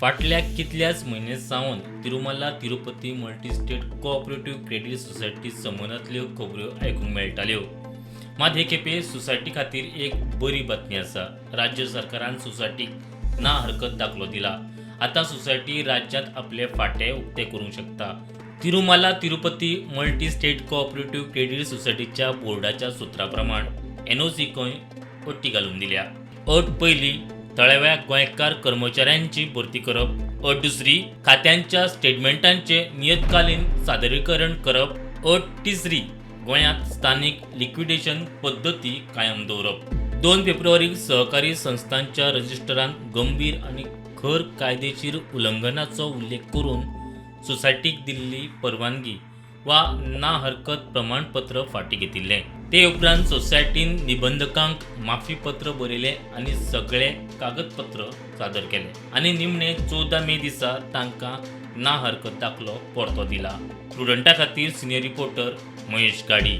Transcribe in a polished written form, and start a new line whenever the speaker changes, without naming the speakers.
फाटल्या कितल्याच म्हयने सावन Tirumala Tirupati multi state cooperative credit society संबंदांतल्यो खबरो आयकूंक मेळटाल्यो. मात हे खेपे सोसायटी खातीर एक बरी बातमी आसा. राज्य सरकारान सोसायटीक ना हरकत दाखलो दिला. आतां सोसायटी राज्यांत आपले फाटे उक्ते करूंक शकता. Tirumala Tirupati multi state cooperative credit सोसायटीच्या बोर्डाच्या सुत्रा प्रमाण एनओसीकय अटी घालून दिल्या. अट पयली, थळाव्या गोंयकार कर्मचाऱ्यांची भरती करप. अट दुसरी, खात्यांच्या स्टेटमेंटांचे नियतकालीन सादरीकरण करप. अट तिसरी, गोंयांत स्थानीक लिक्विडेशन पद्दती कायम दवरप. 2 फेब्रुवारीक सहकारी संस्थांच्या रजिस्टरांत गंभीर आनी खर कायदेशीर उल्लंघनाचो उल्लेख करून सोसायटीक दिल्ली परवानगी वा ना हरकत प्रमाणपत्र फाटीं घेतिल्लें. ते उपरांत सोसायटीन निबंधकांक माफी पत्र बरयलें आनी सगळे कागदपत्र सादर केले आनी निमणे 14 मे दिसा तांकां ना हरकत दाखलो परतो दिला. स्टुडंटा खातीर सिनियर रिपोर्टर महेश गाडी.